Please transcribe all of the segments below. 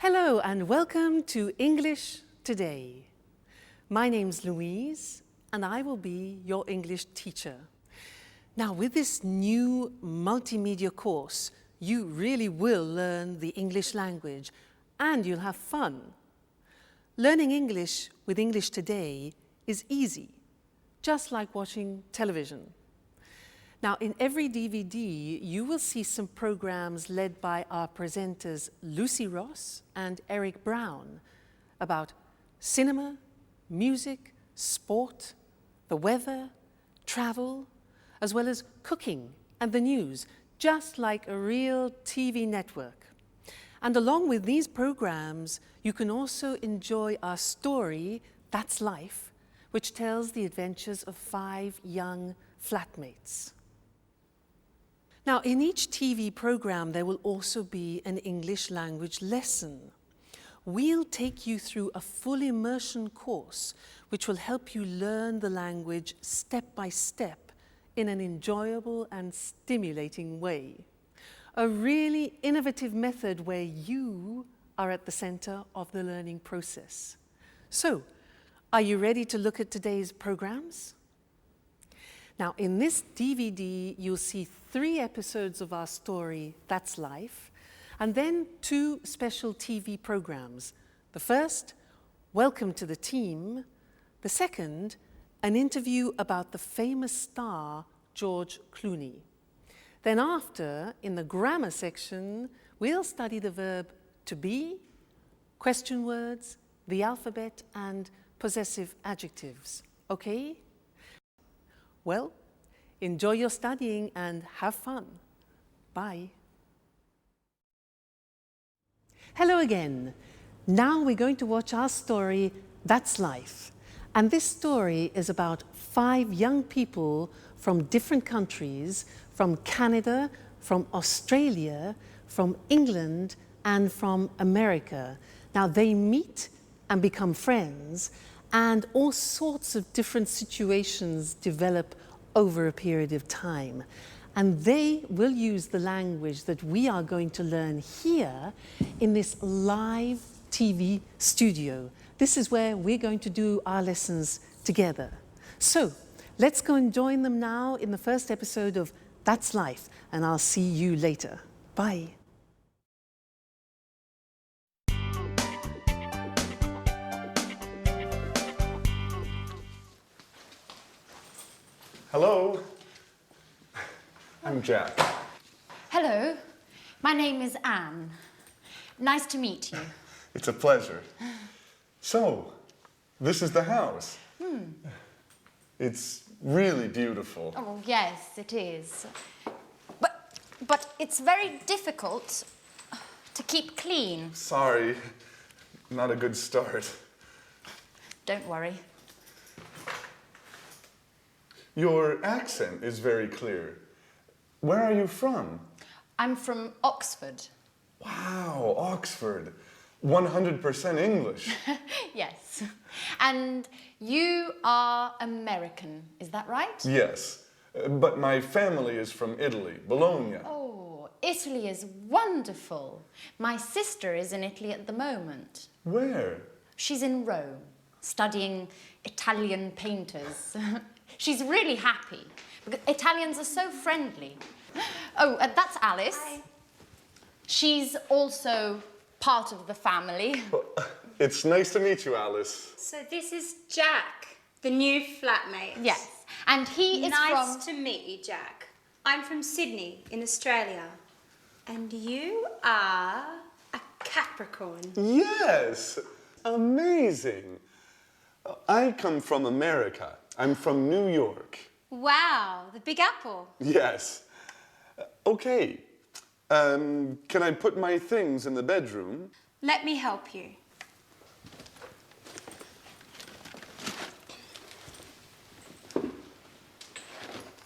Hello and welcome to English Today. My name's Louise and I will be your English teacher. Now with this new multimedia course, you really will learn the English language and you'll have fun. Learning English with English Today is easy, just like watching television. Now, in every DVD, you will see some programs led by our presenters Lucy Ross and Eric Brown about cinema, music, sport, the weather, travel, as well as cooking and the news, just like a real TV network. And along with these programs, you can also enjoy our story, That's Life, which tells the adventures of 5 young flatmates. Now, in each TV program, there will also be an English language lesson. We'll take you through a full immersion course, which will help you learn the language step by step in an enjoyable and stimulating way. A really innovative method where you are at the center of the learning process. So, are you ready to look at today's programs? Now, in this DVD, you'll see 3 episodes of our story, That's Life, and then 2 special TV programs. The first, Welcome to the Team. The second, an interview about the famous star, George Clooney. Then after, in the grammar section, we'll study the verb to be, question words, the alphabet, and possessive adjectives. Okay? Well, enjoy your studying and have fun. Bye. Hello again. Now we're going to watch our story, That's Life. And this story is about 5 young people from different countries, from Canada, from Australia, from England, and from America. Now they meet and become friends, and all sorts of different situations develop over a period of time. And they will use the language that we are going to learn here in this live TV studio. This is where we're going to do our lessons together. So let's go and join them now in the first episode of That's Life, and I'll see you later. Bye. Hello, I'm Jack. Hello, my name is Anne. Nice to meet you. It's a pleasure. So, this is the house. It's really beautiful. Oh, yes, it is. But it's very difficult to keep clean. Sorry, not a good start. Don't worry. Your accent is very clear. Where are you from? I'm from Oxford. Wow, Oxford. 100% English. Yes. And you are American, is that right? Yes, but my family is from Italy, Bologna. Oh, Italy is wonderful. My sister is in Italy at the moment. Where? She's in Rome, studying Italian painters. She's really happy, because Italians are so friendly. Oh, that's Alice. Hi. She's also part of the family. Well, it's nice to meet you, Alice. So this is Jack, the new flatmate. Yes, and he is Nice to meet you, Jack. I'm from Sydney in Australia. And you are a Capricorn. Yes, amazing. I come from America. I'm from New York. Wow, the Big Apple. Yes. Okay. Can I put my things in the bedroom? Let me help you.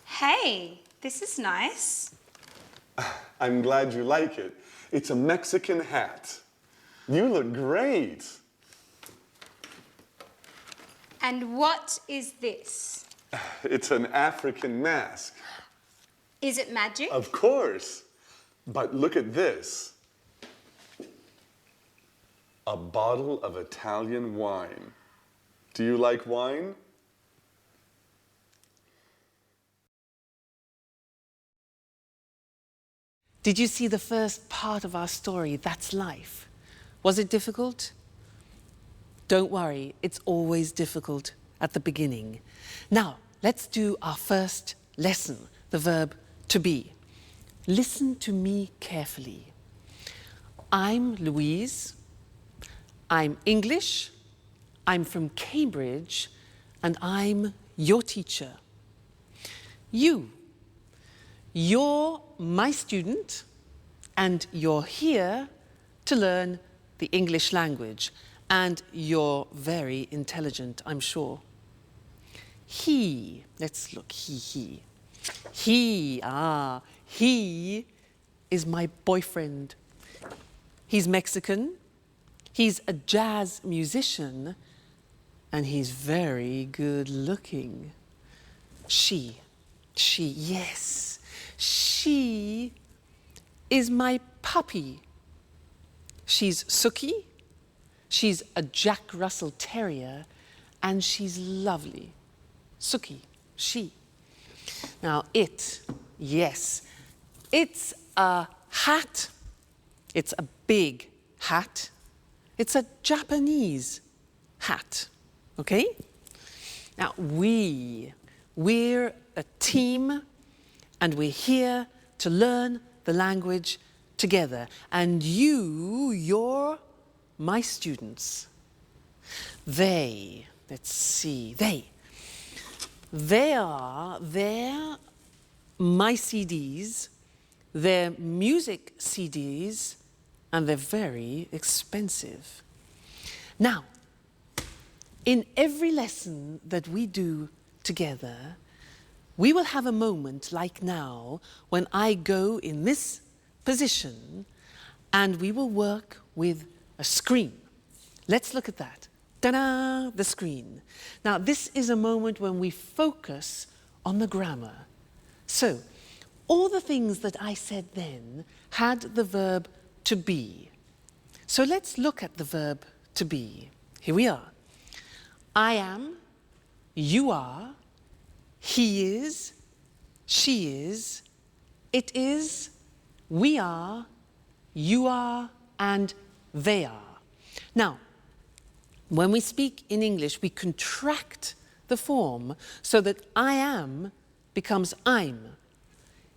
Hey, this is nice. I'm glad you like it. It's a Mexican hat. You look great. And what is this? It's an African mask. Is it magic? Of course. But look at this. a bottle of Italian wine. Do you like wine? Did you see the first part of our story, That's Life? Was it difficult? Don't worry, it's always difficult at the beginning. Now, let's do our first lesson, the verb to be. Listen to me carefully. I'm Louise. I'm English. I'm from Cambridge, and I'm your teacher. You're my student, and you're here to learn the English language, and you're very intelligent, I'm sure. He, let's look, he is my boyfriend. He's Mexican, he's a jazz musician, and he's very good looking. She, yes, she is my puppy. She's Suki, she's a Jack Russell Terrier, and she's lovely. Suki, she. Now yes, it's a hat. It's a big hat. It's a Japanese hat, okay? Now we're a team, and we're here to learn the language together. And you're my students. They're my CDs, they're music CDs, and they're very expensive. Now, in every lesson that we do together, we will have a moment like now when I go in this position and we will work with a screen. Let's look at that. Ta-da! The screen. Now, this is a moment when we focus on the grammar. So, all the things that I said then had the verb to be. So let's look at the verb to be. Here we are. I am, you are, he is, she is, it is, we are, you are, and they are. Now, when we speak in English, we contract the form so that I am becomes I'm.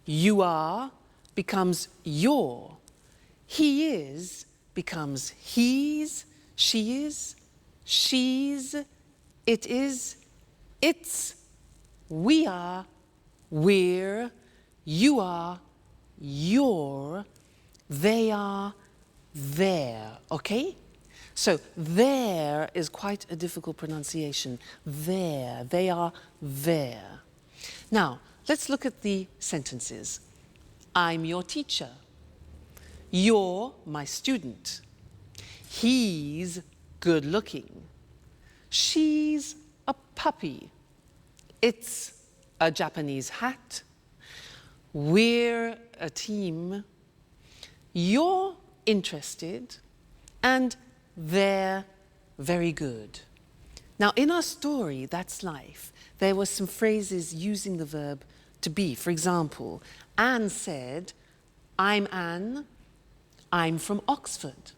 You are becomes your. He is becomes he's, she is, she's, it is, it's, we are, we're, you are, you're, they are, they're, okay? So there is quite a difficult pronunciation. There, they are there. Now, let's look at the sentences. I'm your teacher. You're my student. He's good looking. She's a puppy. It's a Japanese hat. We're a team. You're interested, and they're very good. Now, in our story, That's Life, there were some phrases using the verb to be. For example, Anne said, I'm Anne, I'm from Oxford.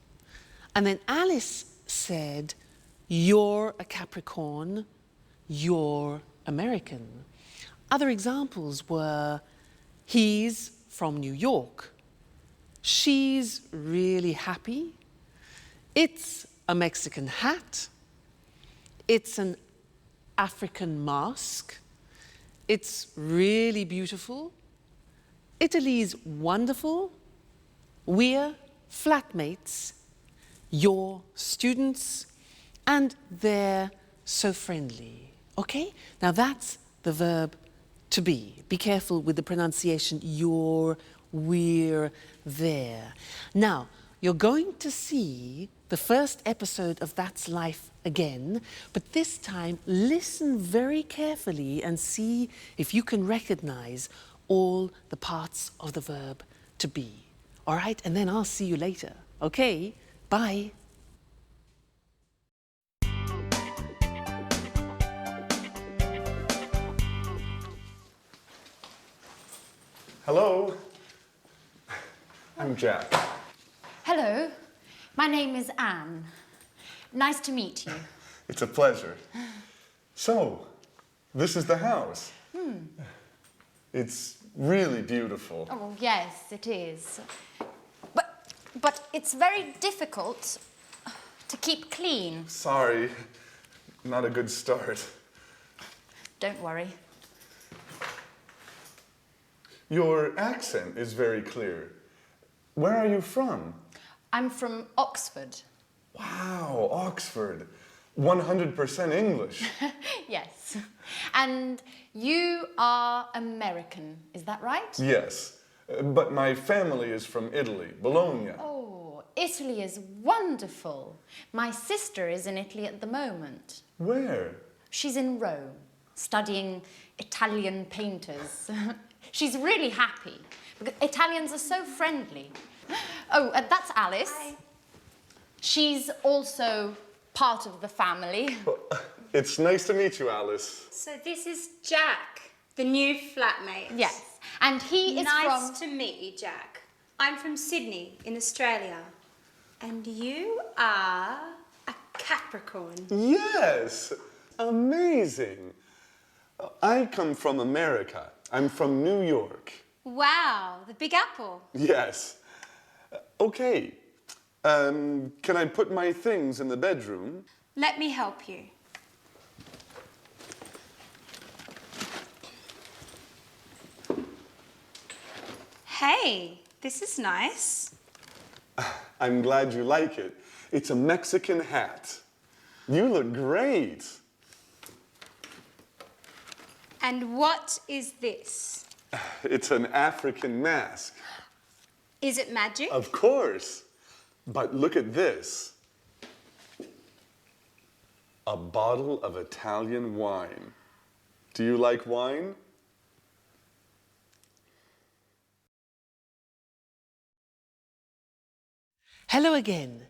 And then Alice said, you're a Capricorn, you're American. Other examples were, he's from New York, she's really happy, it's a Mexican hat, it's an African mask, it's really beautiful, Italy's wonderful, we're flatmates, you're students, and they're so friendly. Okay? Now that's the verb to be. Be careful with the pronunciation, you're, we're, there. Now, you're going to see the first episode of That's Life again, but this time listen very carefully and see if you can recognize all the parts of the verb to be. All right? And then I'll see you later. Okay? Bye. Hello. I'm Jack. Hello, my name is Anne. Nice to meet you. It's a pleasure. So, this is the house. It's really beautiful. Oh, yes, it is. But it's very difficult to keep clean. Sorry, not a good start. Don't worry. Your accent is very clear. Where are you from? I'm from Oxford. Wow, Oxford. 100% English. Yes. And you are American, is that right? Yes, but my family is from Italy, Bologna. Oh, Italy is wonderful. My sister is in Italy at the moment. Where? She's in Rome, studying Italian painters. She's really happy, because Italians are so friendly. Oh, that's Alice. Hi. She's also part of the family. It's nice to meet you, Alice. So this is Jack, the new flatmate. Yes, and he is Nice from... to meet you, Jack. I'm from Sydney in Australia. And you are a Capricorn. Yes, amazing. I come from America. I'm from New York. Wow, the Big Apple. Yes. Okay. Can I put my things in the bedroom? Let me help you. Hey, this is nice. I'm glad you like it. It's a Mexican hat. You look great. And what is this? It's an African mask. Is it magic? Of course. But look at this. A bottle of Italian wine. Do you like wine? Hello again.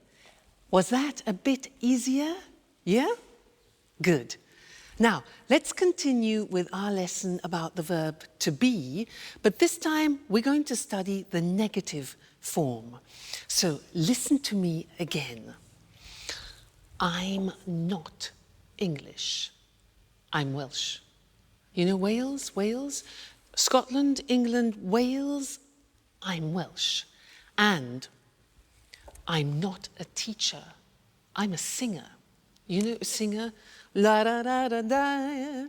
Was that a bit easier? Yeah? Good. Now, let's continue with our lesson about the verb to be, but this time we're going to study the negative form. So listen to me again. I'm not English. I'm Welsh. You know Wales? Wales? Scotland, England, Wales? I'm Welsh. And I'm not a teacher. I'm a singer. You know a singer? La da da da da.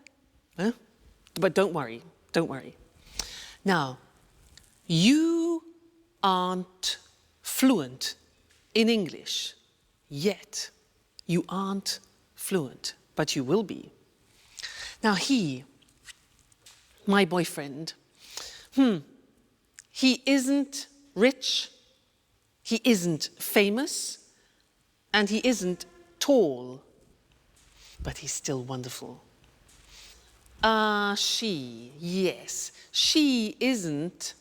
Huh? But don't worry, don't worry. Now, you aren't fluent in English yet. You aren't fluent, but you will be. Now he, my boyfriend, he isn't rich, he isn't famous, and he isn't tall, but he's still wonderful. She, yes, she isn't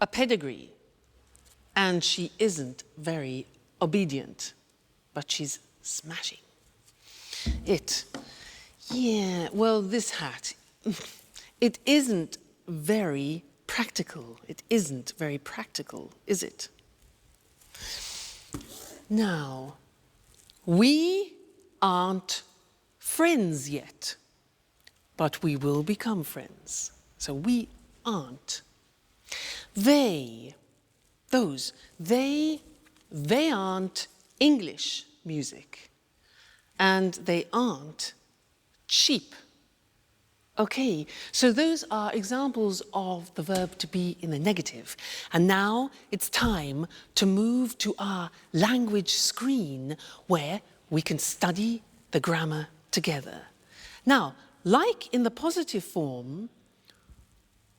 a pedigree, and she isn't very obedient, but she's smashing. Yeah, well, this hat, it isn't very practical. It isn't very practical, is it? Now, we aren't friends yet, but we will become friends. So we aren't. They aren't English music, and they aren't cheap. Okay, so those are examples of the verb to be in the negative. And now it's time to move to our language screen where we can study the grammar together. Now, like in the positive form,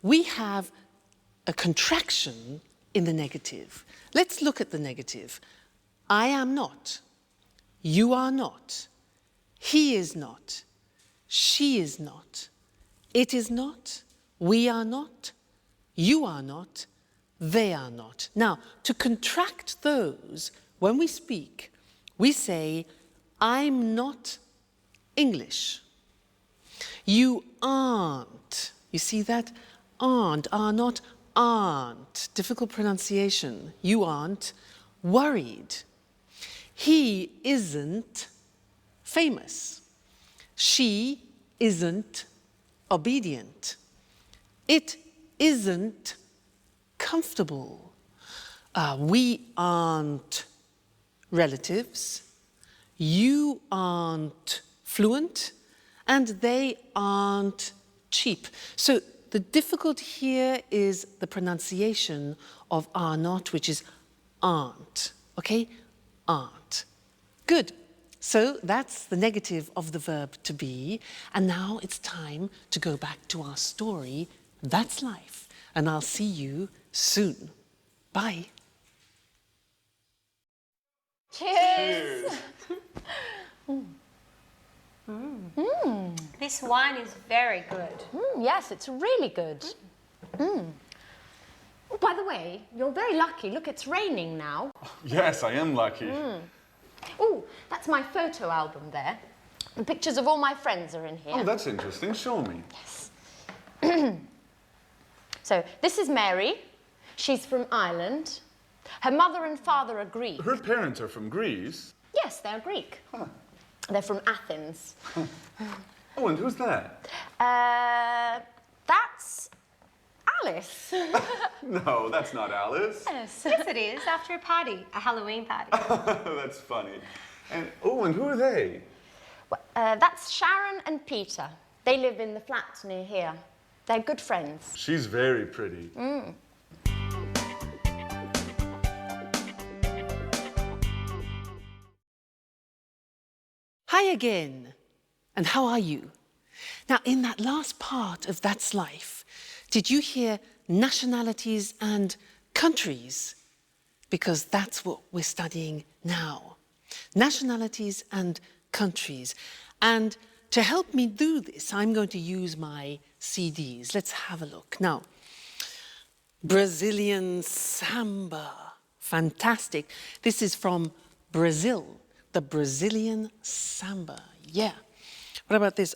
we have a contraction in the negative. Let's look at the negative. I am not. You are not. He is not. She is not. It is not. We are not. You are not. They are not. Now, to contract those, when we speak, we say, I'm not English. You aren't. You see that? Aren't, are not, aren't, difficult pronunciation, you aren't worried. He isn't famous. She isn't obedient. It isn't comfortable. We aren't relatives. You aren't fluent. And they aren't cheap. So the difficulty here is the pronunciation of are not, which is aren't. Okay? Aren't. Good. So that's the negative of the verb to be. And now it's time to go back to our story. That's life. And I'll see you soon. Bye. Cheers! This wine is very good. Yes, it's really good. Oh, by the way, you're very lucky. Look, it's raining now. Yes, I am lucky. Oh, that's my photo album there. The pictures of all my friends are in here. Oh, that's interesting. Show me. So, this is Mary. She's from Ireland. Her mother and father are Greek. Her parents are from Greece. Yes, they're Greek. Huh. They're from Athens. Oh, and who's that? That's Alice. No, that's not Alice. Yes. Yes, it is. After a party, a Halloween party. That's funny. And who are they? That's Sharon and Peter. They live in the flat near here. They're good friends. She's very pretty. Hi again. And how are you? Now, in that last part of That's Life, did you hear nationalities and countries? Because that's what we're studying now. Nationalities and countries. And to help me do this, I'm going to use my CDs. Let's have a look. Now, Brazilian samba. Fantastic. This is from Brazil. The Brazilian samba. Yeah. What about this?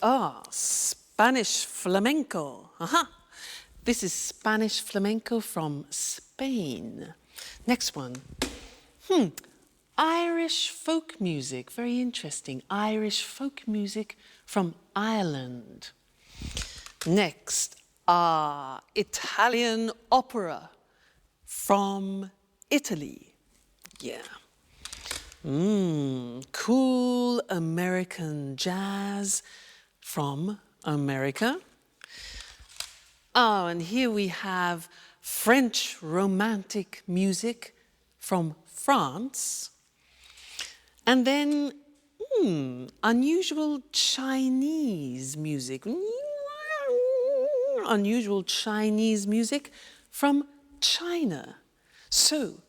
Spanish flamenco. This is Spanish flamenco from Spain. Next one. Irish folk music. Very interesting. Irish folk music from Ireland. Next, Italian opera from Italy. Yeah. Cool American jazz from America. Oh, and here we have French romantic music from France. And then unusual Chinese music. Unusual Chinese music from China. So,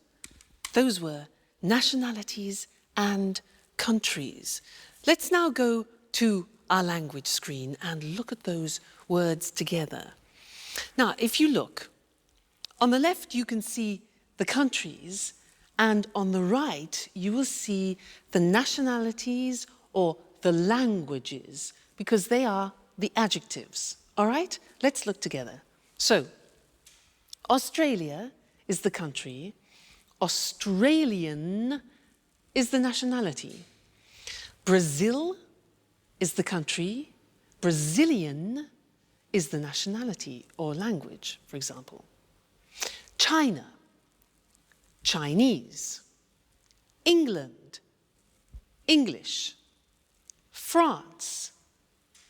those were nationalities and countries. Let's now go to our language screen and look at those words together. Now, if you look, on the left you can see the countries, and on the right you will see the nationalities or the languages, because they are the adjectives. All right? Let's look together. So, Australia is the country. Australian is the nationality. Brazil is the country. Brazilian is the nationality or language, for example. China, Chinese. England, English. France,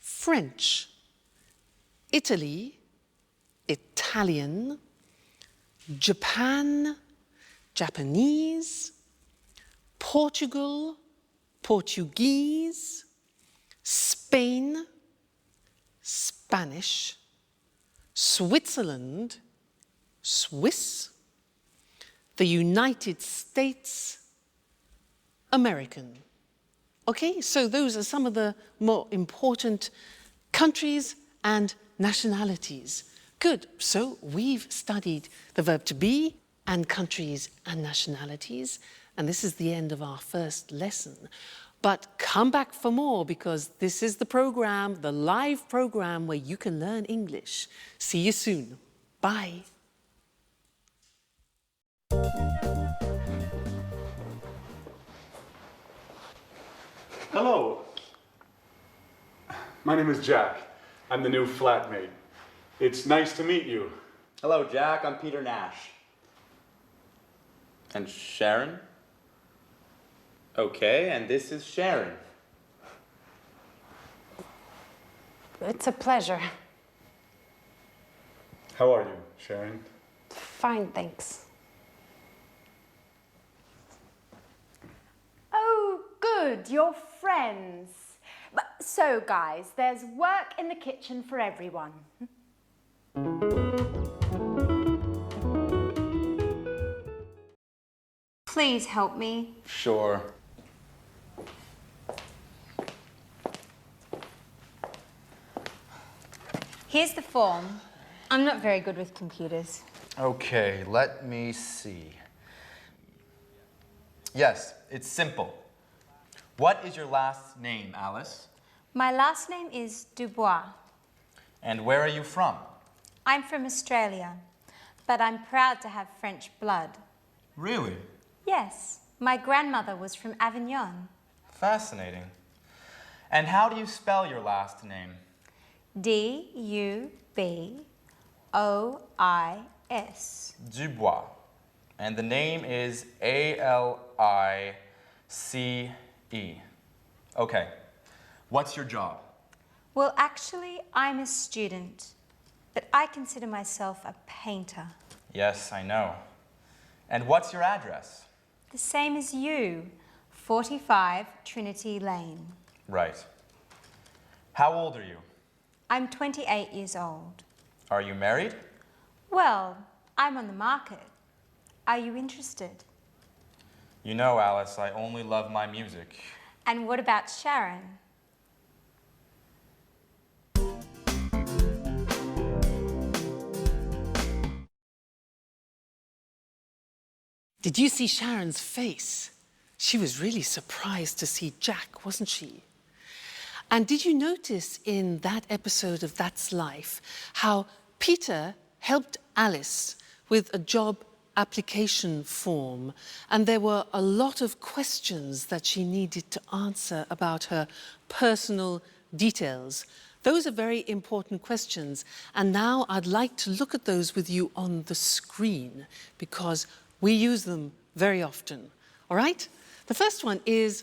French. Italy, Italian. Japan, Japanese. Portugal, Portuguese. Spain, Spanish. Switzerland, Swiss. The United States, American. Okay, so those are some of the more important countries and nationalities. Good, so we've studied the verb to be and countries and nationalities, and this is the end of our first lesson. But come back for more, because this is the program, the live program where you can learn English. See you soon. Bye. Hello. My name is Jack. I'm the new flatmate. It's nice to meet you. Hello, Jack. I'm Peter Nash. And Sharon? Okay, and this is Sharon. It's a pleasure. How are you, Sharon? Fine, thanks. Oh, good, you're friends. So, guys, there's work in the kitchen for everyone. Please help me. Sure. Here's the form. I'm not very good with computers. Okay, let me see. Yes, it's simple. What is your last name, Alice? My last name is Dubois. And where are you from? I'm from Australia, but I'm proud to have French blood. Really? Yes, my grandmother was from Avignon. Fascinating. And how do you spell your last name? D-U-B-O-I-S. Dubois. And the name is A-L-I-C-E. Okay. What's your job? Well, actually, I'm a student, but I consider myself a painter. Yes, I know. And what's your address? The same as you, 45 Trinity Lane. Right. How old are you? I'm 28 years old. Are you married? Well, I'm on the market. Are you interested? You know, Alice, I only love my music. And what about Sharon? Did you see Sharon's face? She was really surprised to see Jack, wasn't she? And did you notice in that episode of That's Life how Peter helped Alice with a job application form, and there were a lot of questions that she needed to answer about her personal details. Those are very important questions, and now I'd like to look at those with you on the screen because we use them very often. All right? The first one is,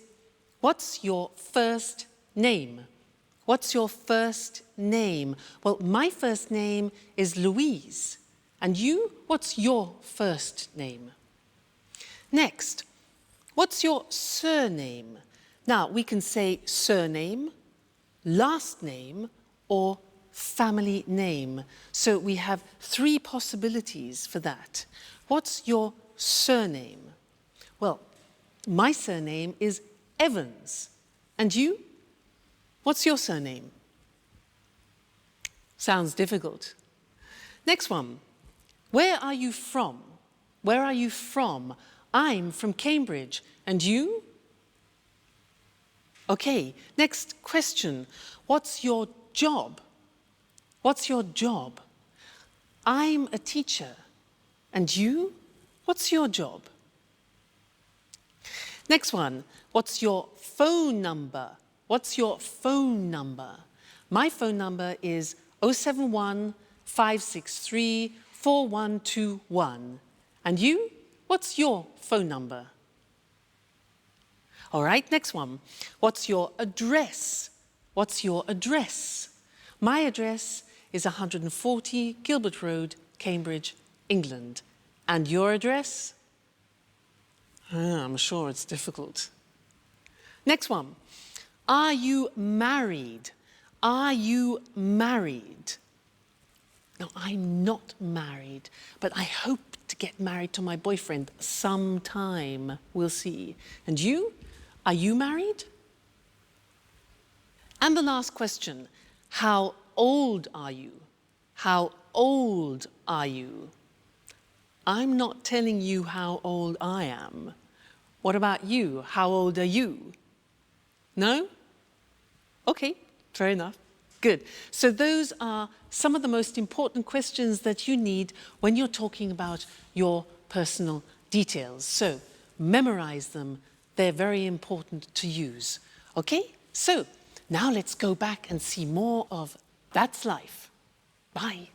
what's your first name? What's your first name? Well, my first name is Louise. And you, what's your first name? Next, what's your surname? Now, we can say surname, last name, or family name. So we have three possibilities for that. What's your surname? Well, my surname is Evans. And you? What's your surname? Sounds difficult. Next one. Where are you from? Where are you from? I'm from Cambridge. And you? Okay, next question. What's your job? What's your job? I'm a teacher. And you? What's your job? Next one. What's your phone number? What's your phone number? My phone number is 071 563 4121. And you? What's your phone number? All right, next one. What's your address? What's your address? My address is 140 Gilbert Road, Cambridge, England. And your address? I'm sure it's difficult. Next one. Are you married? Are you married? Now, I'm not married, but I hope to get married to my boyfriend sometime. We'll see. And you? Are you married? And the last question. How old are you? How old are you? I'm not telling you how old I am. What about you? How old are you? No? Okay, fair enough. Good. So those are some of the most important questions that you need when you're talking about your personal details. So memorize them. They're very important to use. Okay? So now let's go back and see more of That's Life. Bye.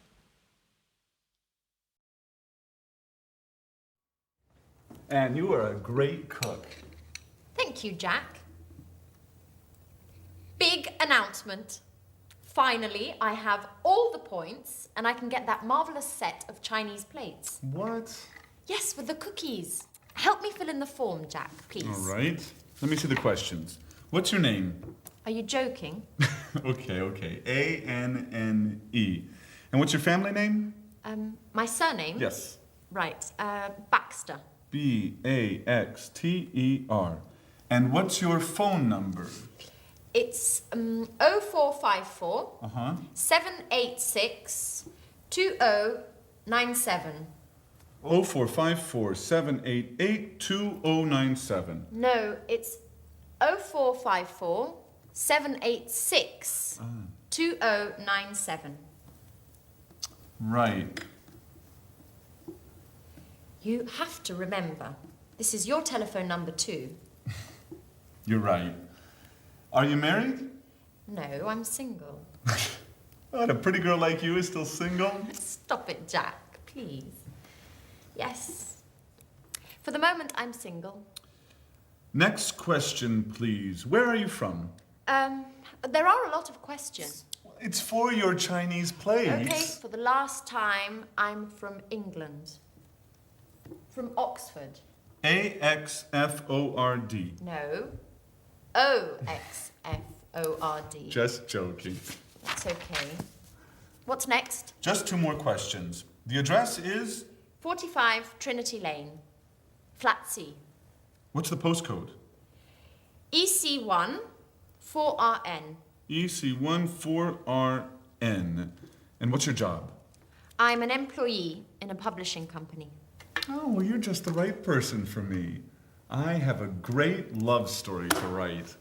And you are a great cook. Thank you, Jack. Big announcement. Finally, I have all the points and I can get that marvelous set of Chinese plates. What? Yes, with the cookies. Help me fill in the form, Jack, please. All right. Let me see the questions. What's your name? Are you joking? Okay. A-N-N-E. And what's your family name? My surname? Yes. Right, Baxter. B-A-X-T-E-R. And what's your phone number? It's 0454 Uh-huh. 786 2097. 0454 788 2097. No, it's 0454 786 2097. Right. You have to remember, this is your telephone number too. You're right. Are you married? No, I'm single. Oh, a pretty girl like you is still single? Stop it, Jack, please. Yes. For the moment, I'm single. Next question, please. Where are you from? There are a lot of questions. It's for your Chinese plates. Okay, for the last time, I'm from England. From Oxford. A-X-F-O-R-D. No. O-X-F-O-R-D. Just joking. That's okay. What's next? Just 2 more questions. The address is? 45 Trinity Lane. Flat C. What's the postcode? EC1 4RN. EC1 4RN. And what's your job? I'm an employee in a publishing company. Oh, well, you're just the right person for me. I have a great love story to write.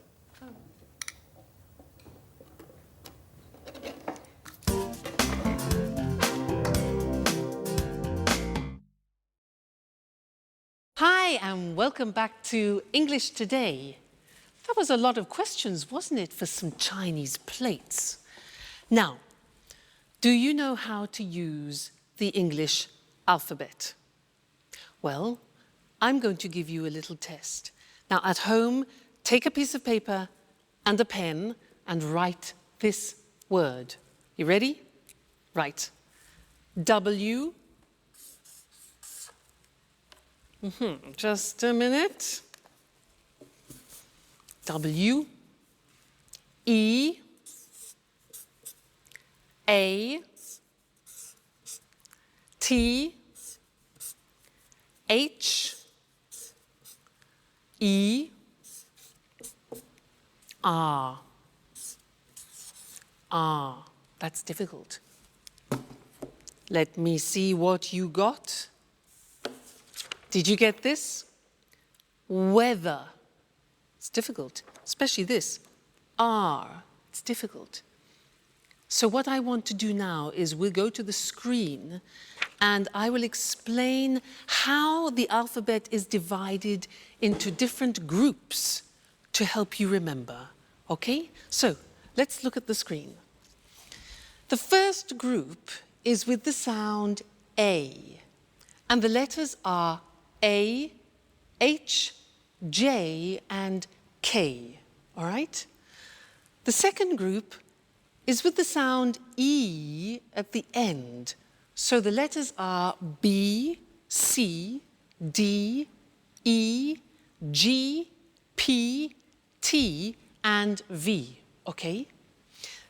Hi, and welcome back to English Today. That was a lot of questions, wasn't it, for some Chinese plates? Now, do you know how to use the English alphabet? Well, I'm going to give you a little test. Now, at home, take a piece of paper and a pen and write this word. You ready? Right. W. Just a minute. W. E. A. T. H. E. R. R. That's difficult. Let me see what you got. Did you get this? Weather. It's difficult, especially this. R. It's difficult. So what I want to do now is we'll go to the screen and I will explain how the alphabet is divided into different groups to help you remember. Okay? So let's look at the screen. The first group is with the sound A, and the letters are A, H, J, and K. All right? The second group is with the sound E at the end. So the letters are B, C, D, E, G, P, T, and V. Okay?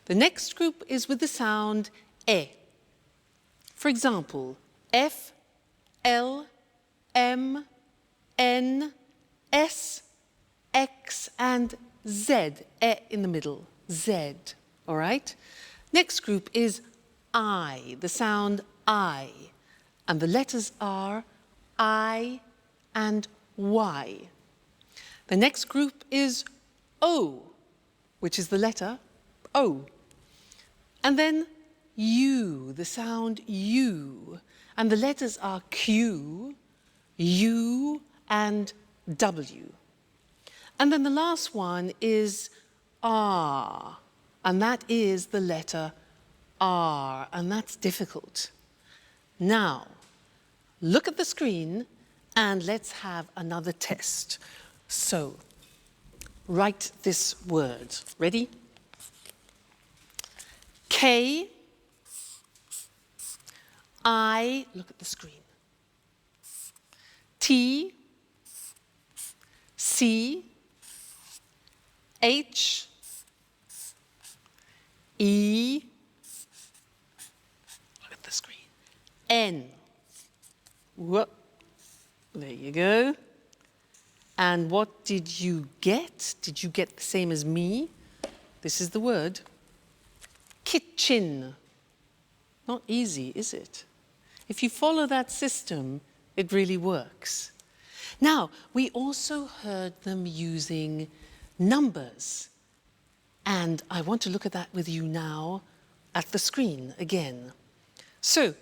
The next group is with the sound E. For example, F, L, M, N, S, X, and Z. E in the middle. Z. All right? Next group is I, the sound I. And the letters are I and Y. The next group is O, which is the letter O. And then U, the sound U. And the letters are Q, U and W. And then the last one is R, and that is the letter R, and that's difficult. Now, look at the screen and let's have another test. So, write this word. Ready? K, I, look at the screen. T, C, H, E, look at the screen, N. Whoop. There you go. And what did you get? Did you get the same as me? This is the word. Kitchen. Not easy, is it? If you follow that system, it really works. Now, we also heard them using numbers. And I want to look at that with you now at the screen again. So,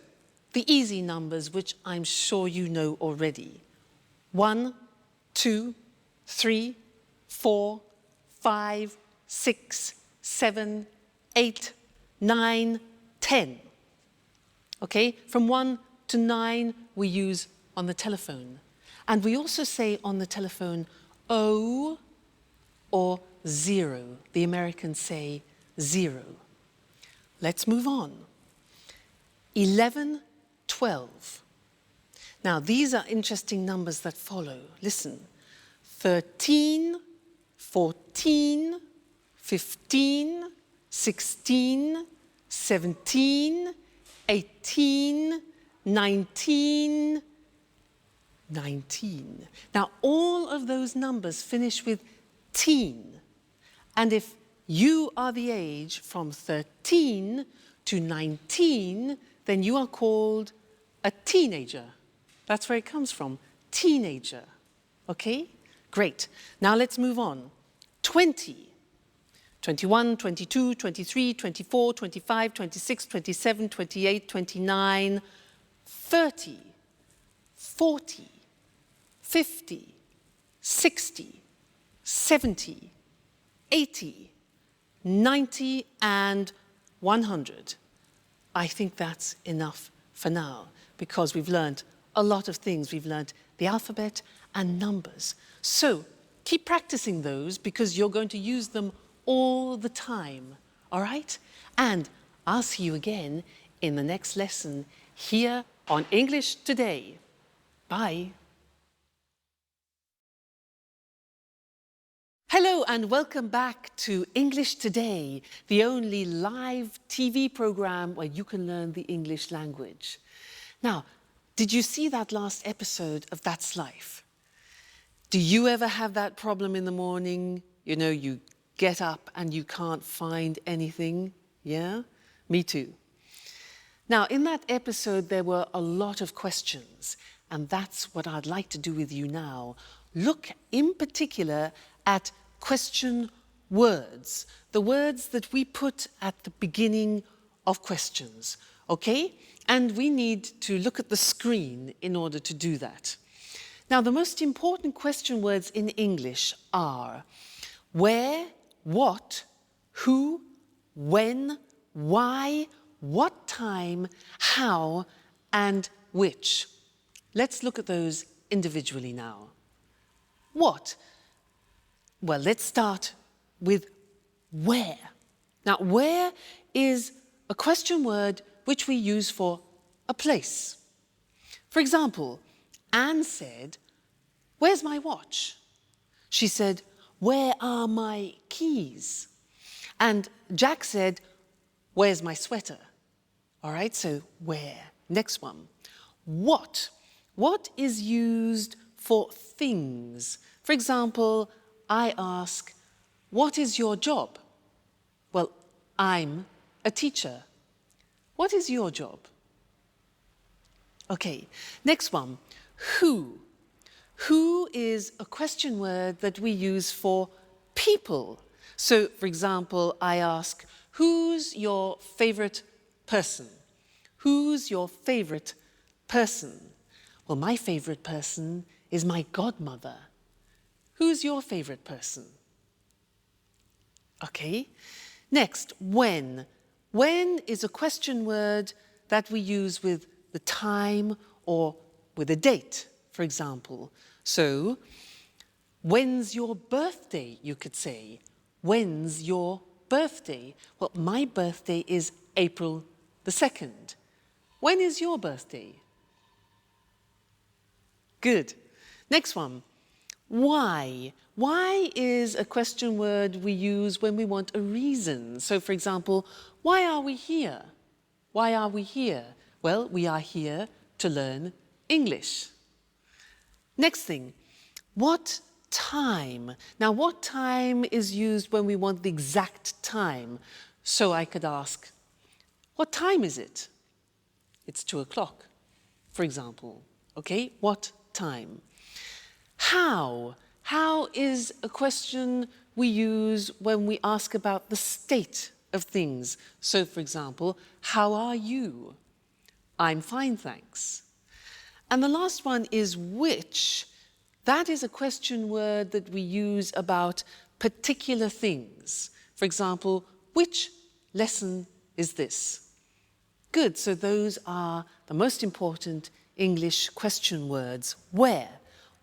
the easy numbers, which I'm sure you know already. 1, 2, 3, 4, 5, 6, 7, 8, 9, 10. Okay, from 1 to 9 we use on the telephone. And we also say on the telephone O or 0. The Americans say 0. Let's move on. 11, 12. Now these are interesting numbers that follow. Listen. 13, 14, 15, 16, 17, 18, 19, 19. Now, all of those numbers finish with teen. And if you are the age from 13 to 19, then you are called a teenager. That's where it comes from, teenager. Okay? Great. Now let's move on. 20. 21, 22, 23, 24, 25, 26, 27, 28, 29, 30, 40, 50, 60, 70, 80, 90, and 100. I think that's enough for now because we've learned a lot of things. We've learned the alphabet and numbers. So keep practicing those because you're going to use them all the time, all right? And I'll see you again in the next lesson here on English Today. Bye. Hello and welcome back to English Today, the only live TV program where you can learn the English language. Now, did you see that last episode of That's Life? Do you ever have that problem in the morning? You know, you get up and you can't find anything? Yeah? Me too. Now, in that episode, there were a lot of questions, and that's what I'd like to do with you now. Look in particular at question words, the words that we put at the beginning of questions, okay? And we need to look at the screen in order to do that. Now, the most important question words in English are where, what, who, when, why, what time, how, and which. Let's look at those individually now. What? Well, let's start with where. Now, where is a question word which we use for a place. For example, Anne said, "Where's my watch?" She said, "Where are my keys?" And Jack said, "Where's my sweater?" All right, so where? Next one. What? What is used for things? For example, I ask, "What is your job?" Well, I'm a teacher. What is your job? Okay, next one. Who? Who is a question word that we use for people. So, for example, I ask, "Who's your favorite person?" Who's your favorite person? Well, my favorite person is my godmother. Who's your favorite person? Okay. Next, when. When is a question word that we use with the time or with a date, for example. So, when's your birthday, you could say. When's your birthday? Well, my birthday is April the 2nd. When is your birthday? Good. Next one. Why? Why is a question word we use when we want a reason. So, for example, why are we here? Why are we here? Well, we are here to learn English. Next thing, what time? Now, what time is used when we want the exact time? So I could ask, what time is it? It's 2 o'clock, for example. Okay, what time? How? How is a question we use when we ask about the state of things. So, for example, how are you? I'm fine, thanks. And the last one is which. That is a question word that we use about particular things. For example, which lesson is this? Good, so those are the most important English question words. Where,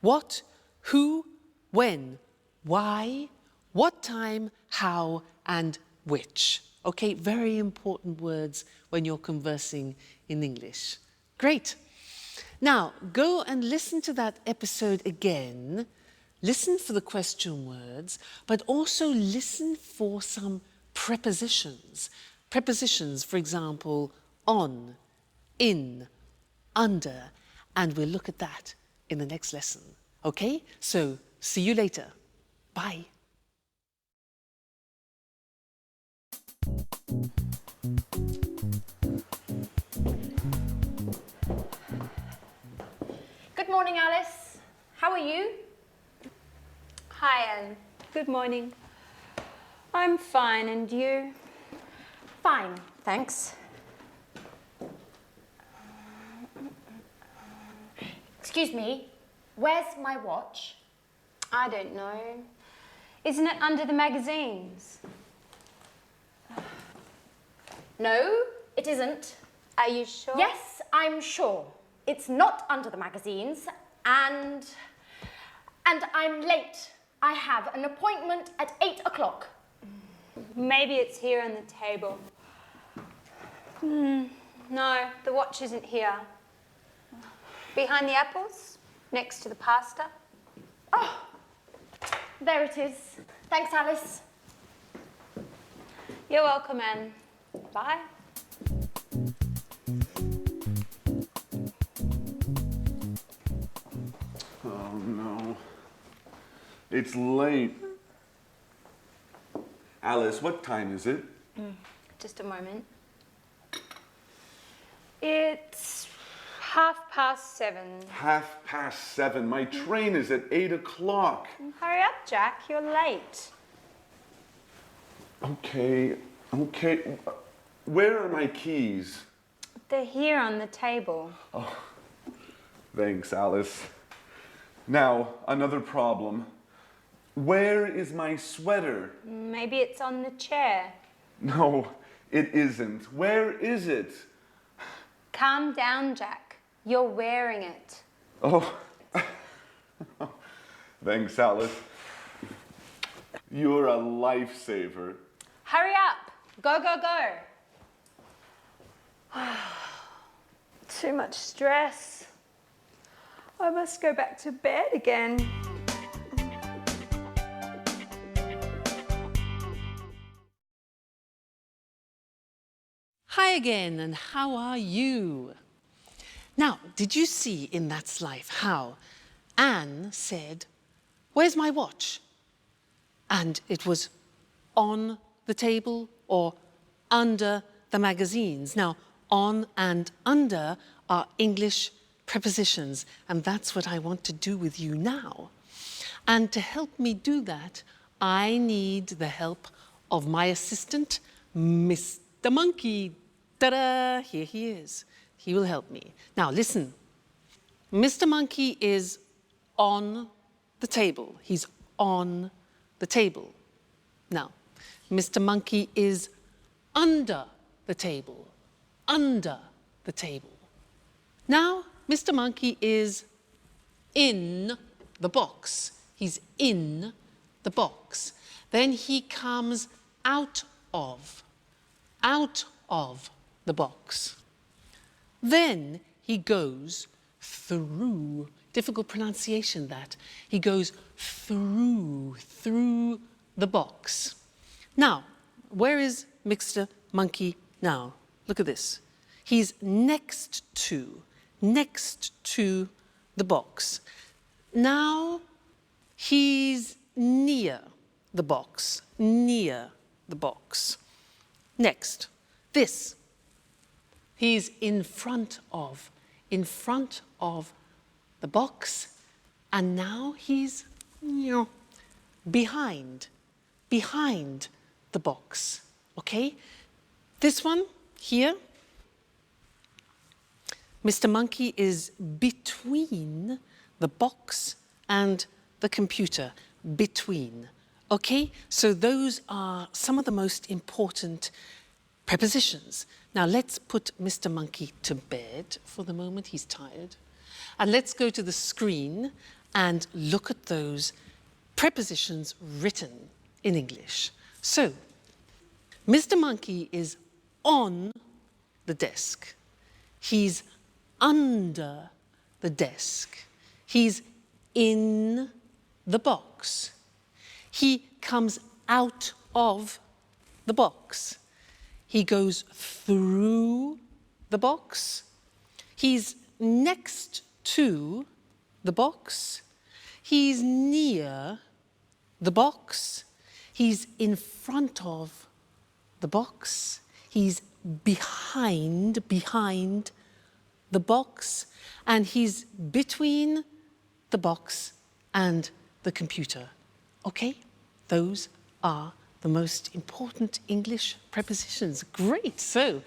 what, who, when, why, what time, how, and which. Okay, very important words when you're conversing in English. Great. Now, go and listen to that episode again. Listen for the question words, but also listen for some prepositions. Prepositions, for example, on, in, under, and we'll look at that in the next lesson. Okay? So, see you later. Bye. Good morning, Alice. How are you? Hi, Anne. Good morning. I'm fine, and you? Fine, thanks. Excuse me, where's my watch? I don't know. Isn't it under the magazines? No, it isn't. Are you sure? Yes, I'm sure. It's not under the magazines, and I'm late. I have an appointment at 8 o'clock. Maybe it's here on the table. No, the watch isn't here. Behind the apples, next to the pasta. Oh, there it is. Thanks, Alice. You're welcome, Anne. Bye. Oh no. It's late. Alice, what time is it? Just a moment. It's 7:30. 7:30. My train is at 8 o'clock. Hurry up, Jack. You're late. Okay. Where are my keys? They're here on the table. Thanks, Alice. Now, another problem. Where is my sweater? Maybe it's on the chair. No, it isn't. Where is it? Calm down, Jack. You're wearing it. Oh. Thanks, Alice. You're a lifesaver. Hurry up. Go, go, go. Too much stress. I must go back to bed again. Hi again, and how are you? Now, did you see in That's Life how Anne said, "Where's my watch?" And it was on the table or under the magazines. Now, on and under are English prepositions, and that's what I want to do with you now. And to help me do that, I need the help of my assistant, Mr. Monkey. Ta-da! Here he is. He will help me. Now, listen. Mr. Monkey is on the table. He's on the table. Now, Mr. Monkey is under the table. Under the table. Now, Mr. Monkey is in the box. He's in the box. Then he comes out of the box. Then he goes through, difficult pronunciation that. He goes through the box. Now, where is Mr. Monkey now? Look at this. He's next to the box. Now he's near the box, near the box. Next, this. He's in front of the box, and now he's behind the box, okay? This one here, Mr. Monkey is between the box and the computer, between, okay? So those are some of the most important prepositions. Now let's put Mr. Monkey to bed for the moment, he's tired. And let's go to the screen and look at those prepositions written in English. So, Mr. Monkey is on the desk. He's under the desk. He's in the box. He comes out of the box. He goes through the box. He's next to the box. He's near the box. He's in front of the box. He's behind the box. And he's between the box and the computer. Okay? Those are the most important English prepositions. Great. So,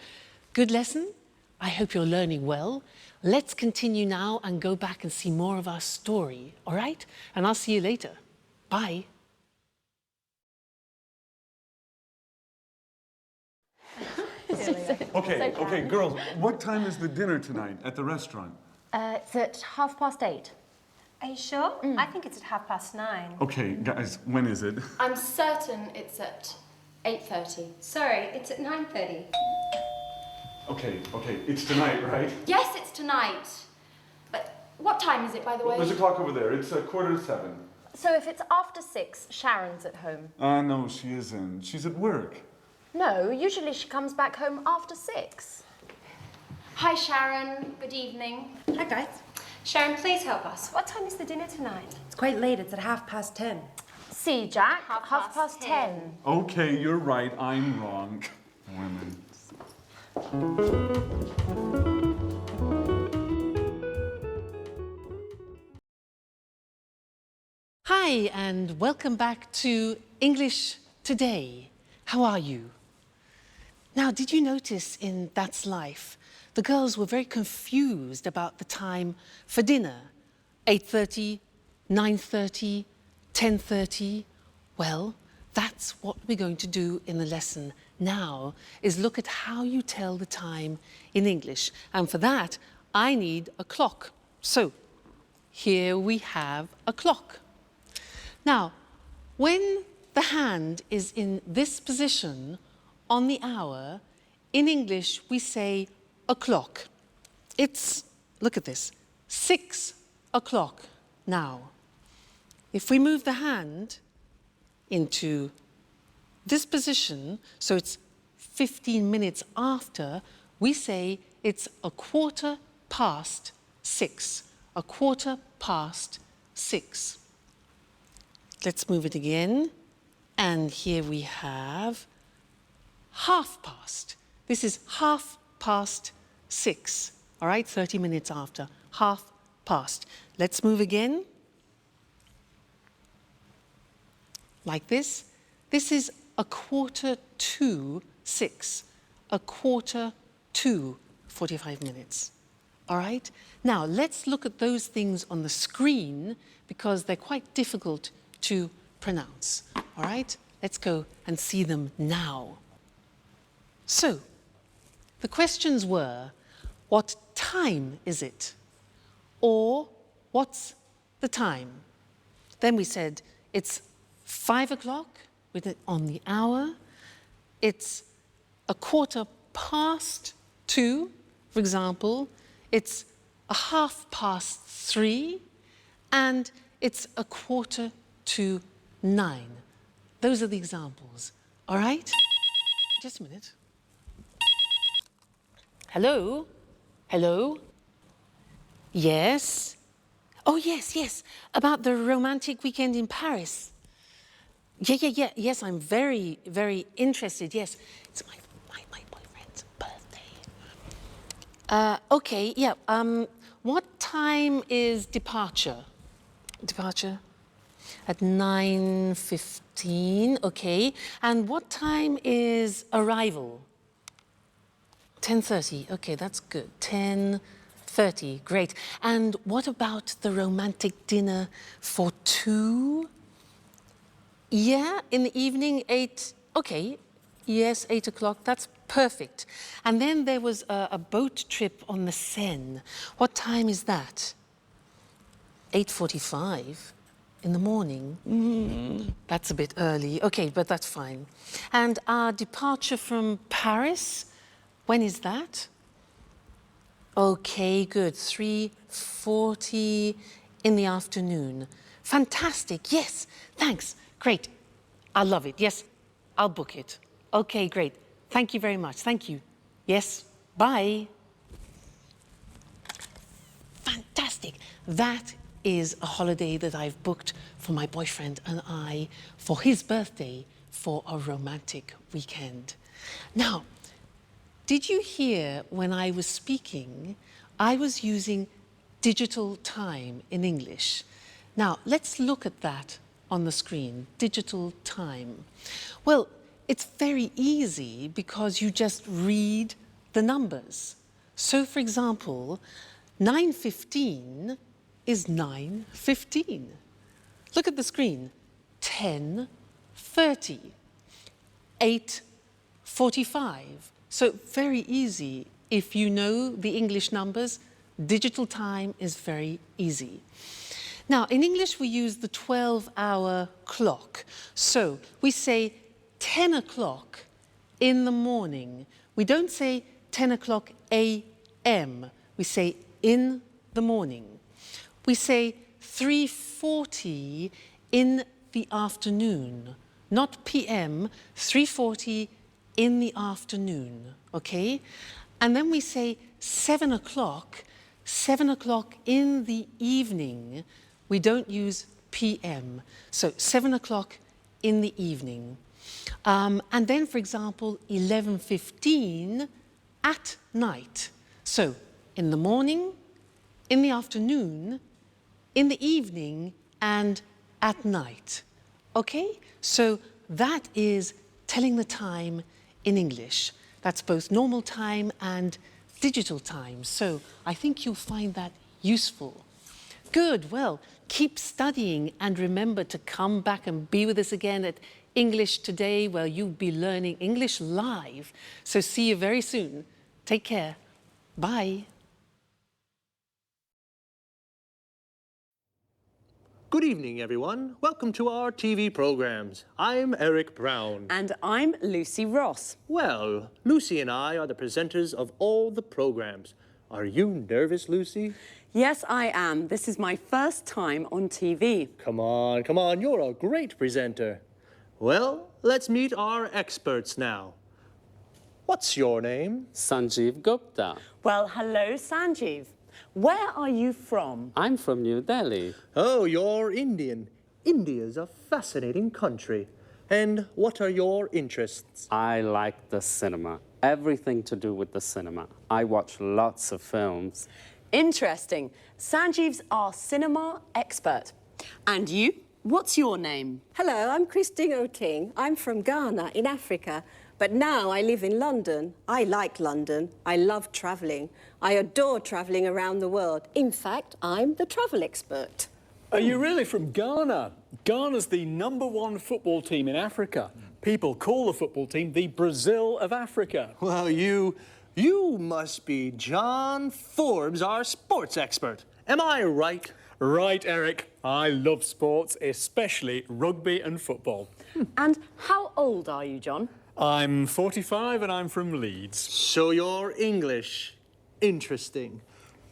good lesson. I hope you're learning well. Let's continue now and go back and see more of our story. All right? And I'll see you later. Bye. Okay, girls, what time is the dinner tonight at the restaurant? It's at 8:30. Are you sure? I think it's at 9:30. Okay, guys, when is it? I'm certain it's at 8:30. Sorry, it's at 9:30. Okay, it's tonight, right? Yes, it's tonight. But what time is it, by the way? There's a clock over there. It's 7:15. So if it's after 6, Sharon's at home. No, she isn't. She's at work. No, usually she comes back home after 6. Hi, Sharon. Good evening. Hi, guys. Sharon, please help us. What time is the dinner tonight? It's quite late. It's at 10:30. See, Jack, Half past 10. Okay, you're right. I'm wrong. Women. Hi, and welcome back to English Today. How are you? Now, did you notice in That's Life, the girls were very confused about the time for dinner? 8:30, 9:30, 10:30? Well, that's what we're going to do in the lesson now, is look at how you tell the time in English. And for that, I need a clock. So, here we have a clock. Now, when the hand is in this position on the hour, in English we say o'clock. It's, look at this, 6 o'clock now. If we move the hand into this position, so it's 15 minutes after, we say it's 6:15. 6:15. Let's move it again. And here we have 6:30. This is 6:30. All right, 30 minutes after. 6:30. Let's move again. Like this. This is 6:45. 6:45. 45 minutes. all right? Now, let's look at those things on the screen because they're quite difficult to pronounce, all right? Let's go and see them now. So, the questions were, what time is it? Or, what's the time? Then we said, it's 5 o'clock with it on the hour. It's 2:15, for example. It's 3:30, and it's 8:45. Those are the examples, all right? Just a minute. Hello? Hello? Yes? Oh, yes, yes, about the romantic weekend in Paris. Yes, I'm very, very interested, yes. It's my boyfriend's birthday. Okay, yeah, what time is departure? Departure? At 9:15, okay. And what time is arrival? 10:30, okay, that's good. 10:30, great. And what about the romantic dinner for 2? Yeah, in the evening, 8, okay. Yes, 8 o'clock, that's perfect. And then there was a boat trip on the Seine. What time is that? 8:45 in the morning. That's a bit early. Okay, but that's fine. And our departure from Paris, when is that? Okay, good. 3:40 in the afternoon. Fantastic. Yes, thanks. Great. I love it. Yes, I'll book it. Okay, great. Thank you very much. Thank you. Yes, bye. Fantastic. That is a holiday that I've booked for my boyfriend and I for his birthday for a romantic weekend. Now, did you hear when I was speaking, I was using digital time in English. Now, let's look at that on the screen, digital time. Well, it's very easy because you just read the numbers. So, for example, 9:15 is 9:15. Look at the screen, 10:30, 8:45. So very easy. If you know the English numbers, digital time is very easy. Now, in English, we use the 12-hour clock. So we say 10 o'clock in the morning. We don't say 10 o'clock a.m. We say in the morning. We say 3:40 in the afternoon, not p.m., 3:40 in the afternoon, okay? And then we say 7 o'clock in the evening. We don't use p.m., so 7 o'clock in the evening. And then, for example, 11:15 at night. So in the morning, in the afternoon, in the evening, and at night. Okay? So that is telling the time in English. That's both normal time and digital time. So I think you'll find that useful. Good. Well, keep studying and remember to come back and be with us again at English Today, where you'll be learning English live. So see you very soon. Take care. Bye. Good evening, everyone. Welcome to our TV programs. I'm Eric Brown. And I'm Lucy Ross. Well, Lucy and I are the presenters of all the programs. Are you nervous, Lucy? Yes, I am. This is my first time on TV. Come on, you're a great presenter. Well, let's meet our experts now. What's your name? Sanjeev Gupta. Well, hello, Sanjeev. Where are you from? I'm from New Delhi. Oh, you're Indian. India's a fascinating country. And what are your interests? I like the cinema. Everything to do with the cinema. I watch lots of films. Interesting. Sanjeev's our cinema expert. And you? What's your name? Hello, I'm Christine Oting. I'm from Ghana in Africa. But now I live in London. I like London. I love travelling. I adore travelling around the world. In fact, I'm the travel expert. Are you really from Ghana? Ghana's the #1 football team in Africa. People call the football team the Brazil of Africa. Well, you must be John Forbes, our sports expert. Am I right? Right, Eric. I love sports, especially rugby and football. And how old are you, John? I'm 45 and I'm from Leeds. So you're English. Interesting.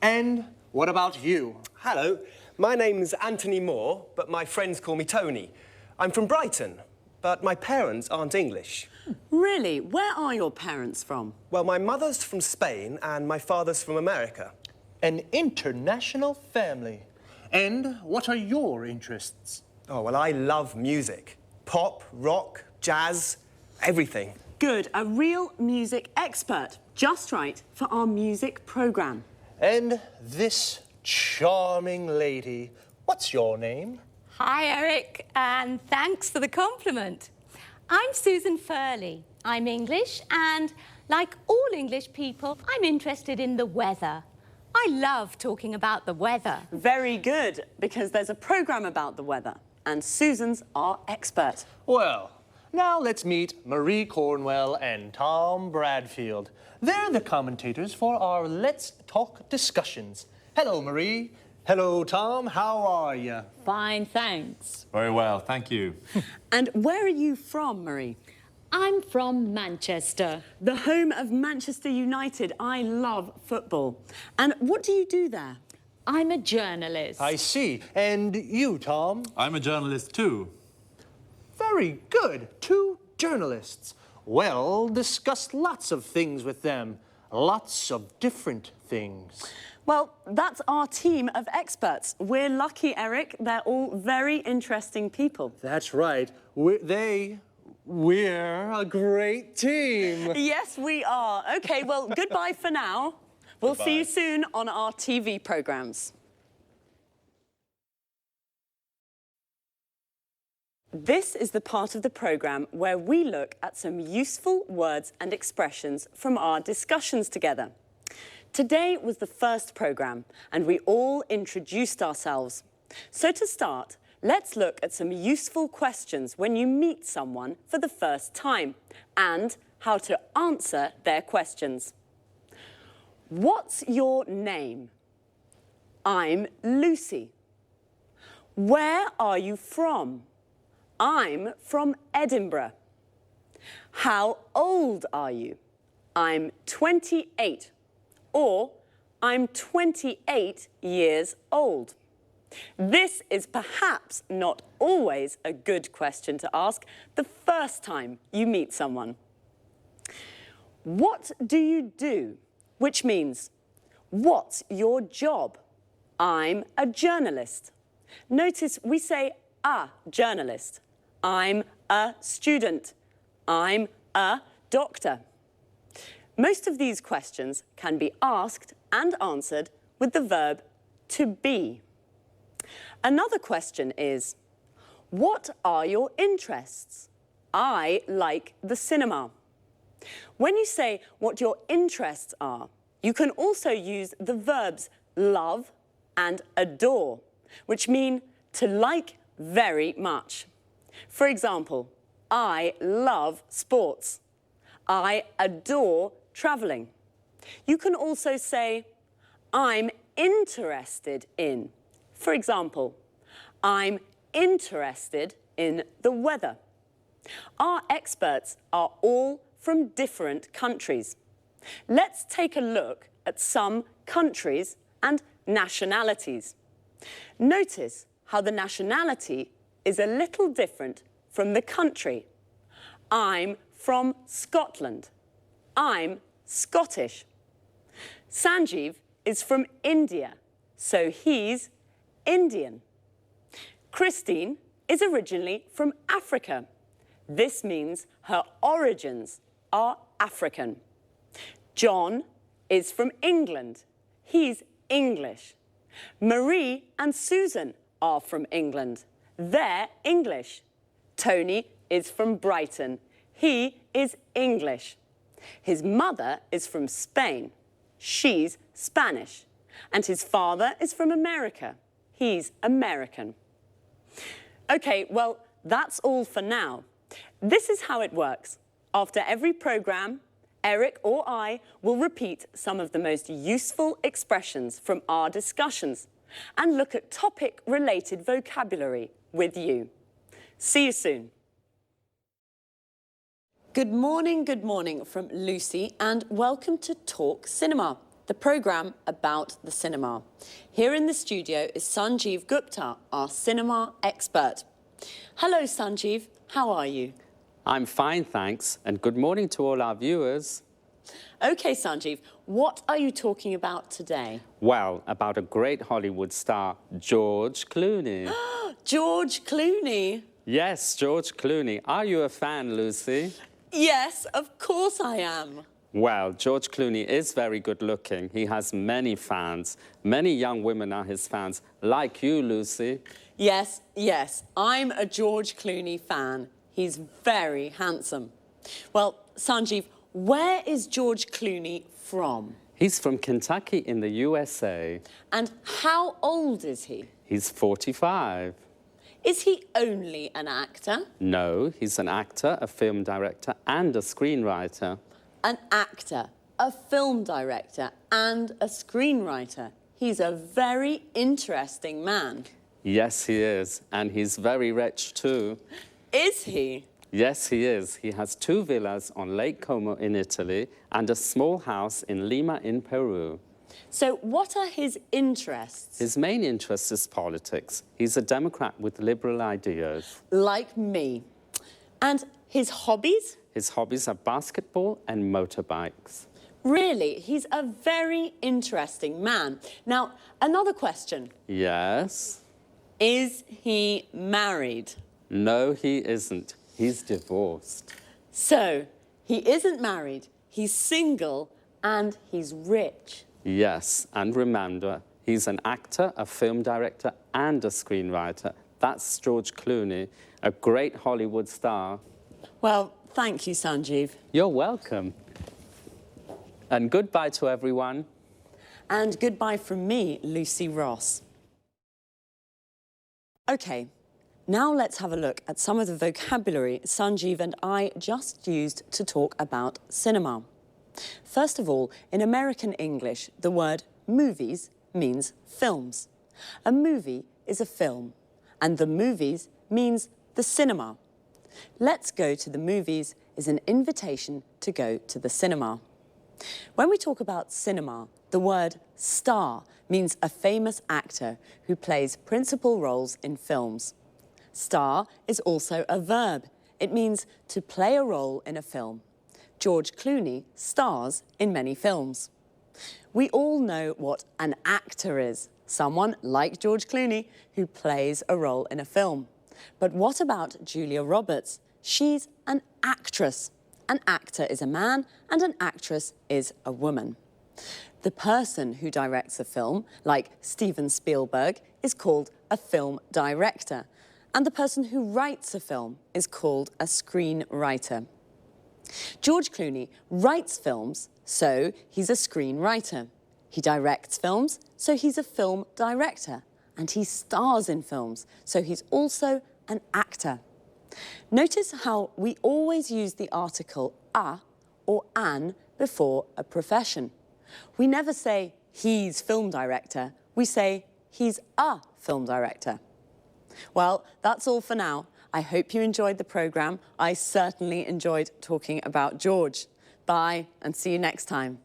And what about you? Hello, my name's Anthony Moore, but my friends call me Tony. I'm from Brighton, but my parents aren't English. Really? Where are your parents from? Well, my mother's from Spain and my father's from America. An international family. And what are your interests? Oh, well, I love music. Pop, rock, jazz, everything. Good, a real music expert. Just right for our music programme. And this charming lady, what's your name? Hi, Eric, and thanks for the compliment. I'm Susan Furley. I'm English, and like all English people, I'm interested in the weather. I love talking about the weather. Very good, because there's a programme about the weather, and Susan's our expert. Well, now let's meet Marie Cornwell and Tom Bradfield. They're the commentators for our Let's Talk discussions. Hello, Marie. Hello, Tom. How are you? Fine, thanks. Very well, thank you. And where are you from, Marie? I'm from Manchester. The home of Manchester United. I love football. And what do you do there? I'm a journalist. I see. And you, Tom? I'm a journalist too. Very good. 2 journalists. Well, discuss lots of things with them. Lots of different things. Well, that's our team of experts. We're lucky, Eric. They're all very interesting people. That's right. We're a great team. Yes, we are. OK, well, goodbye for now. We'll see you soon on our TV programmes. This is the part of the programme where we look at some useful words and expressions from our discussions together. Today was the first programme, and we all introduced ourselves. So to start, let's look at some useful questions when you meet someone for the first time, and how to answer their questions. What's your name? I'm Lucy. Where are you from? I'm from Edinburgh. How old are you? I'm 28. Or, I'm 28 years old. This is perhaps not always a good question to ask the first time you meet someone. What do you do? Which means, what's your job? I'm a journalist. Notice we say a journalist. I'm a student. I'm a doctor. Most of these questions can be asked and answered with the verb to be. Another question is, what are your interests? I like the cinema. When you say what your interests are, you can also use the verbs love and adore, which mean to like very much. For example, I love sports. I adore travelling. You can also say, I'm interested in. For example, I'm interested in the weather. Our experts are all from different countries. Let's take a look at some countries and nationalities. Notice how the nationality is a little different from the country. I'm from Scotland. I'm Scottish. Sanjeev is from India, so he's Indian. Christine is originally from Africa. This means her origins are African. John is from England. He's English. Marie and Susan are from England. They're English. Tony is from Brighton. He is English. His mother is from Spain. She's Spanish. And his father is from America. He's American. OK, well, that's all for now. This is how it works. After every programme, Eric or I will repeat some of the most useful expressions from our discussions and look at topic-related vocabulary with you. See you soon. Good morning from Lucy, and welcome to Talk Cinema, the programme about the cinema. Here in the studio is Sanjeev Gupta, our cinema expert. Hello, Sanjeev. How are you? I'm fine, thanks, and good morning to all our viewers. OK, Sanjeev, what are you talking about today? Well, about a great Hollywood star, George Clooney. George Clooney? Yes, George Clooney. Are you a fan, Lucy? Yes, of course I am. Well, George Clooney is very good looking. He has many fans. Many young women are his fans, like you, Lucy. Yes, I'm a George Clooney fan. He's very handsome. Well, Sanjeev, where is George Clooney from? He's from Kentucky in the USA. And how old is he? He's 45. Is he only an actor? No, he's an actor, a film director, and a screenwriter. An actor, a film director, and a screenwriter. He's a very interesting man. Yes, he is. And he's very rich, too. Is he? Yes, he is. He has 2 villas on Lake Como in Italy and a small house in Lima in Peru. So what are his interests? His main interest is politics. He's a Democrat with liberal ideas. Like me. And his hobbies? His hobbies are basketball and motorbikes. Really? He's a very interesting man. Now, another question. Yes? Is he married? No, he isn't. He's divorced. So, he isn't married, he's single, and he's rich. Yes, and remember, he's an actor, a film director, and a screenwriter. That's George Clooney, a great Hollywood star. Well, thank you, Sanjeev. You're welcome. And goodbye to everyone. And goodbye from me, Lucy Ross. OK, now let's have a look at some of the vocabulary Sanjeev and I just used to talk about cinema. First of all, in American English, the word movies means films. A movie is a film, and the movies means the cinema. Let's go to the movies is an invitation to go to the cinema. When we talk about cinema, the word star means a famous actor who plays principal roles in films. Star is also a verb. It means to play a role in a film. George Clooney stars in many films. We all know what an actor is, someone like George Clooney who plays a role in a film. But what about Julia Roberts? She's an actress. An actor is a man and an actress is a woman. The person who directs a film, like Steven Spielberg, is called a film director. And the person who writes a film is called a screenwriter. George Clooney writes films, so he's a screenwriter. He directs films, so he's a film director. And he stars in films, so he's also an actor. Notice how we always use the article a or an before a profession. We never say he's film director, we say he's a film director. Well, that's all for now. I hope you enjoyed the programme. I certainly enjoyed talking about George. Bye, and see you next time.